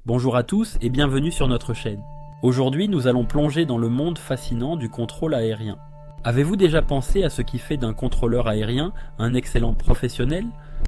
Bonjour à tous et bienvenue sur notre chaîne. Aujourd'hui, nous allons plonger dans le monde fascinant du contrôle aérien. Avez-vous déjà pensé à ce qui fait d'un contrôleur aérien un excellent professionnel?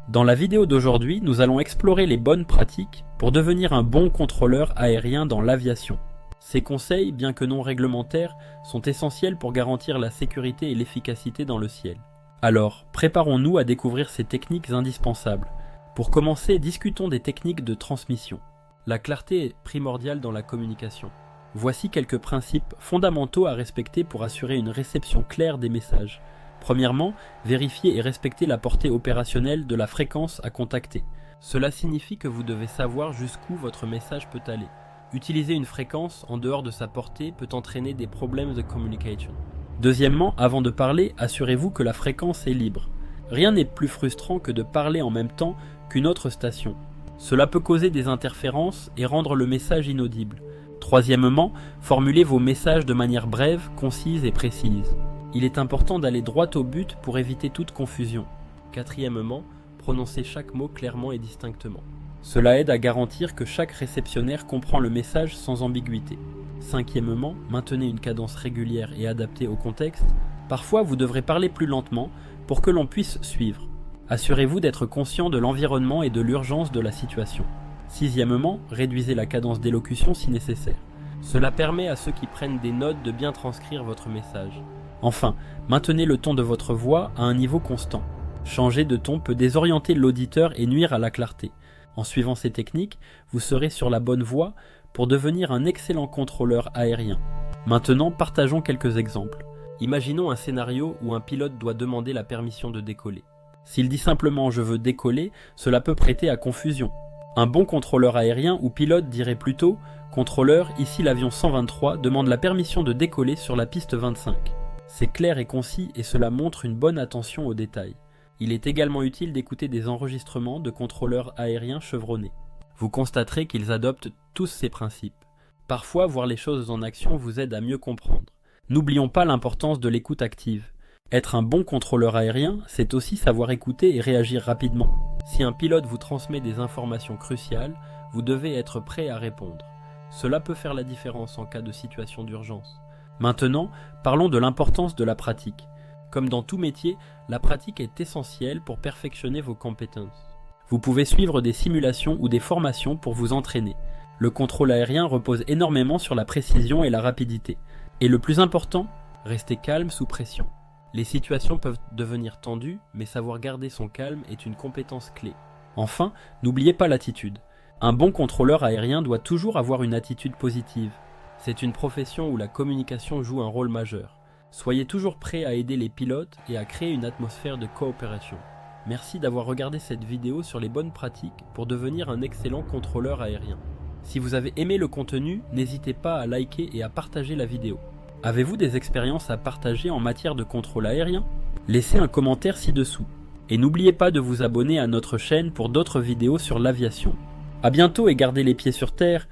Dans la vidéo d'aujourd'hui, nous allons explorer les bonnes pratiques pour devenir un bon contrôleur aérien dans l'aviation. Ces conseils, bien que non réglementaires, sont essentiels pour garantir la sécurité et l'efficacité dans le ciel. Alors, préparons-nous à découvrir ces techniques indispensables. Pour commencer, discutons des techniques de transmission. La clarté est primordiale dans la communication. Voici quelques principes fondamentaux à respecter pour assurer une réception claire des messages. Premièrement, vérifier et respecter la portée opérationnelle de la fréquence à contacter. Cela signifie que vous devez savoir jusqu'où votre message peut aller. Utiliser une fréquence en dehors de sa portée peut entraîner des problèmes de communication. Deuxièmement, avant de parler, assurez-vous que la fréquence est libre. Rien n'est plus frustrant que de parler en même temps qu'une autre station. Cela peut causer des interférences et rendre le message inaudible. Troisièmement, formulez vos messages de manière brève, concise et précise. Il est important d'aller droit au but pour éviter toute confusion. Quatrièmement, prononcez chaque mot clairement et distinctement. Cela aide à garantir que chaque réceptionnaire comprend le message sans ambiguïté. Cinquièmement, maintenez une cadence régulière et adaptée au contexte. Parfois, vous devrez parler plus lentement pour que l'on puisse suivre. Assurez-vous d'être conscient de l'environnement et de l'urgence de la situation. Sixièmement, réduisez la cadence d'élocution si nécessaire. Cela permet à ceux qui prennent des notes de bien transcrire votre message. Enfin, maintenez le ton de votre voix à un niveau constant. Changer de ton peut désorienter l'auditeur et nuire à la clarté. En suivant ces techniques, vous serez sur la bonne voie pour devenir un excellent contrôleur aérien. Maintenant, partageons quelques exemples. Imaginons un scénario où un pilote doit demander la permission de décoller. S'il dit simplement « je veux décoller », cela peut prêter à confusion. Un bon contrôleur aérien ou pilote dirait plutôt « Contrôleur, ici l'avion 123 demande la permission de décoller sur la piste 25 ». C'est clair et concis et cela montre une bonne attention aux détails. Il est également utile d'écouter des enregistrements de contrôleurs aériens chevronnés. Vous constaterez qu'ils adoptent tous ces principes. Parfois, voir les choses en action vous aide à mieux comprendre. N'oublions pas l'importance de l'écoute active. Être un bon contrôleur aérien, c'est aussi savoir écouter et réagir rapidement. Si un pilote vous transmet des informations cruciales, vous devez être prêt à répondre. Cela peut faire la différence en cas de situation d'urgence. Maintenant, parlons de l'importance de la pratique. Comme dans tout métier, la pratique est essentielle pour perfectionner vos compétences. Vous pouvez suivre des simulations ou des formations pour vous entraîner. Le contrôle aérien repose énormément sur la précision et la rapidité. Et le plus important, restez calme sous pression. Les situations peuvent devenir tendues, mais savoir garder son calme est une compétence clé. Enfin, n'oubliez pas l'attitude. Un bon contrôleur aérien doit toujours avoir une attitude positive. C'est une profession où la communication joue un rôle majeur. Soyez toujours prêt à aider les pilotes et à créer une atmosphère de coopération. Merci d'avoir regardé cette vidéo sur les bonnes pratiques pour devenir un excellent contrôleur aérien. Si vous avez aimé le contenu, n'hésitez pas à liker et à partager la vidéo. Avez-vous des expériences à partager en matière de contrôle aérien? Laissez un commentaire ci-dessous. Et n'oubliez pas de vous abonner à notre chaîne pour d'autres vidéos sur l'aviation. À bientôt et gardez les pieds sur terre.